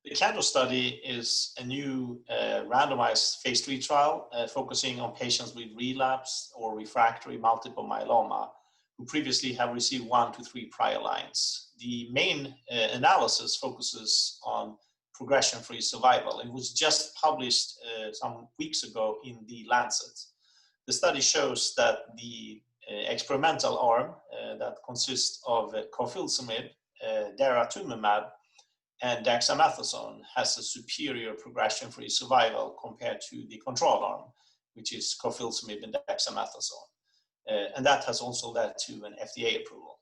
The CANDOR study is a new randomized phase 3 trial focusing on patients with relapsed or refractory multiple myeloma who previously have received 1 to 3 prior lines. The main analysis focuses on progression-free survival. It was just published some weeks ago in the Lancet. The study shows that the experimental arm that consists of carfilzomib, daratumumab, and dexamethasone has a superior progression-free survival compared to the control arm, which is carfilzomib and dexamethasone. And that has also led to an FDA approval.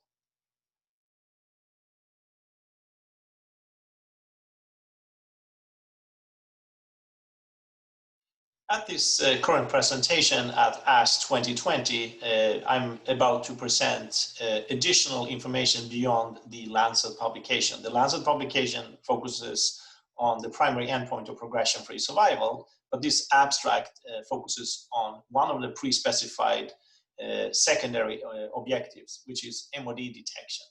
At this current presentation at ASH 2020, I'm about to present additional information beyond the Lancet publication. The Lancet publication focuses on the primary endpoint of progression-free survival, but this abstract focuses on one of the pre-specified secondary objectives, which is MRD detection.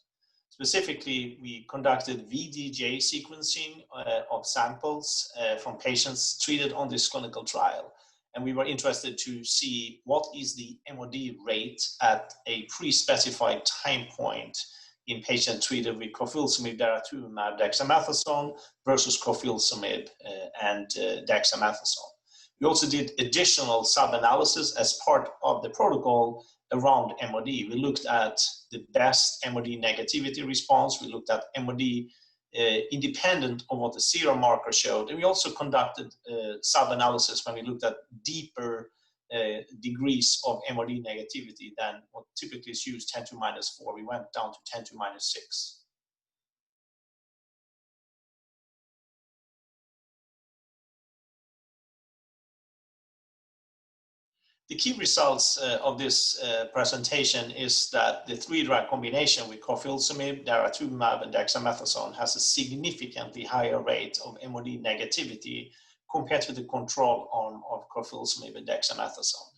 Specifically, we conducted VDJ sequencing of samples from patients treated on this clinical trial. And we were interested to see what is the MRD rate at a pre-specified time point in patients treated with carfilzomib, daratumumab, dexamethasone versus carfilzomib and dexamethasone. We also did additional sub-analysis as part of the protocol around MRD. We looked at the best MRD negativity response. We looked at MRD independent of what the serum marker showed. And we also conducted sub-analysis when we looked at deeper degrees of MRD negativity than what typically is used, 10 to minus 4. We went down to 10 to minus 6. The key results of this presentation is that the 3-drug combination with carfilzomib, daratumumab, and dexamethasone has a significantly higher rate of MRD negativity compared to the control arm of carfilzomib and dexamethasone.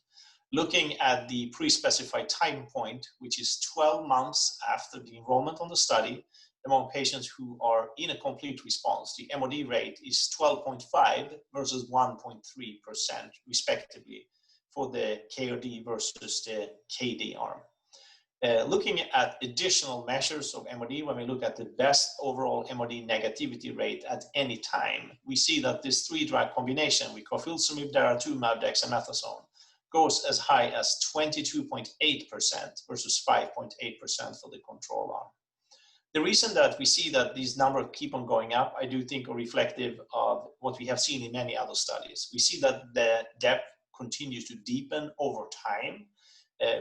Looking at the pre-specified time point, which is 12 months after the enrollment on the study, among patients who are in a complete response, the MRD rate is 12.5 versus 1.3% respectively for the KRD versus the KD arm. Looking at additional measures of MRD, when we look at the best overall MRD negativity rate at any time, we see that this 3-drug combination with carfilzomib, daratumumab, dexamethasone goes as high as 22.8% versus 5.8% for the control arm. The reason that we see that these numbers keep on going up, I do think are reflective of what we have seen in many other studies. We see that the depth continues to deepen over time.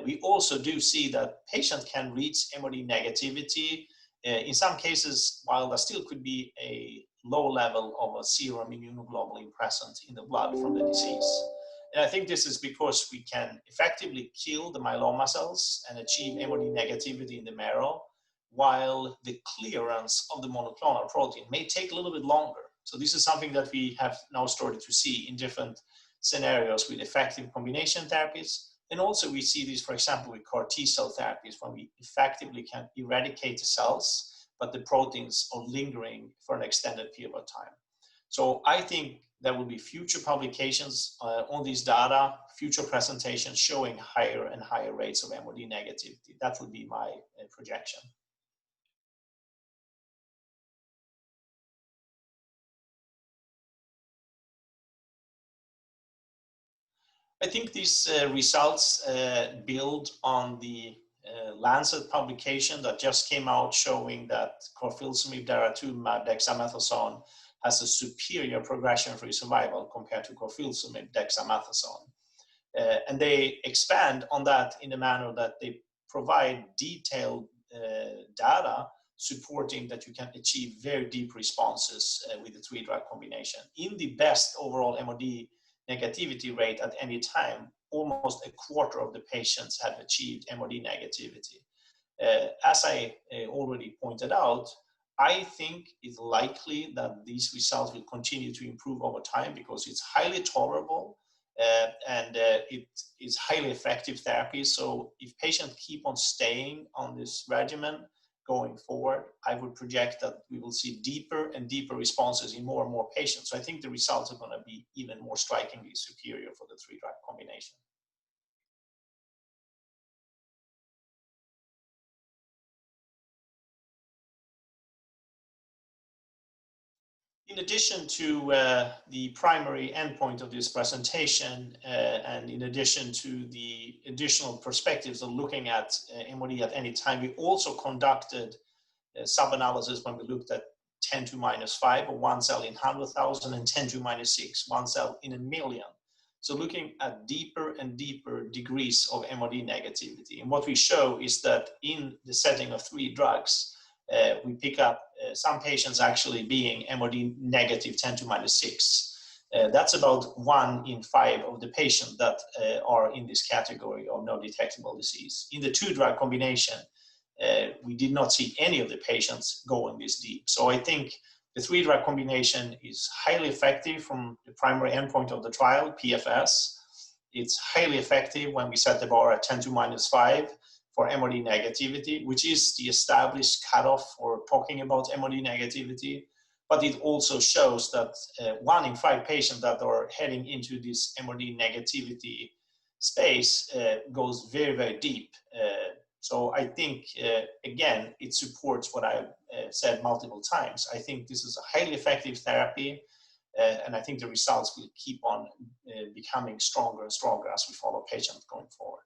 We also do see that patients can reach MRD negativity in some cases, while there still could be a low level of a serum immunoglobulin present in the blood from the disease. And I think this is because we can effectively kill the myeloma cells and achieve MRD negativity in the marrow, while the clearance of the monoclonal protein may take a little bit longer. So this is something that we have now started to see in different scenarios with effective combination therapies. And also we see this, for example, with CAR T-cell therapies, when we effectively can eradicate the cells, but the proteins are lingering for an extended period of time. So I think there will be future publications on these data, future presentations showing higher and higher rates of MRD negativity. That would be my projection. I think these results build on the Lancet publication that just came out showing that carfilzomib, daratumumab, dexamethasone has a superior progression-free survival compared to carfilzomib, dexamethasone. And they expand on that in a manner that they provide detailed data supporting that you can achieve very deep responses with the 3-drug combination. In the best overall MRD negativity rate at any time, almost a quarter of the patients have achieved MRD negativity. As I already pointed out, I think it's likely that these results will continue to improve over time because it's highly tolerable and it is highly effective therapy. So if patients keep on staying on this regimen, going forward, I would project that we will see deeper and deeper responses in more and more patients. So I think the results are going to be even more strikingly superior for the three-drug combination. In addition to the primary endpoint of this presentation, and in addition to the additional perspectives of looking at MRD at any time, we also conducted sub-analysis when we looked at 10 to minus 5, or 1 cell in 100,000, and 10 to minus 6, 1 cell in a million. So looking at deeper and deeper degrees of MRD negativity. And what we show is that in the setting of 3 drugs, we pick up some patients actually being MRD negative 10 to minus 6. That's about 1 in 5 of the patients that are in this category of no detectable disease. In the 2-drug combination, we did not see any of the patients going this deep. So I think the 3-drug combination is highly effective from the primary endpoint of the trial, PFS. It's highly effective when we set the bar at 10 to minus 5 for MRD negativity, which is the established cutoff for talking about MRD negativity. But it also shows that 1 in 5 patients that are heading into this MRD negativity space goes very, very deep. So I think, again, it supports what I've said multiple times. I think this is a highly effective therapy, and I think the results will keep on becoming stronger and stronger as we follow patients going forward.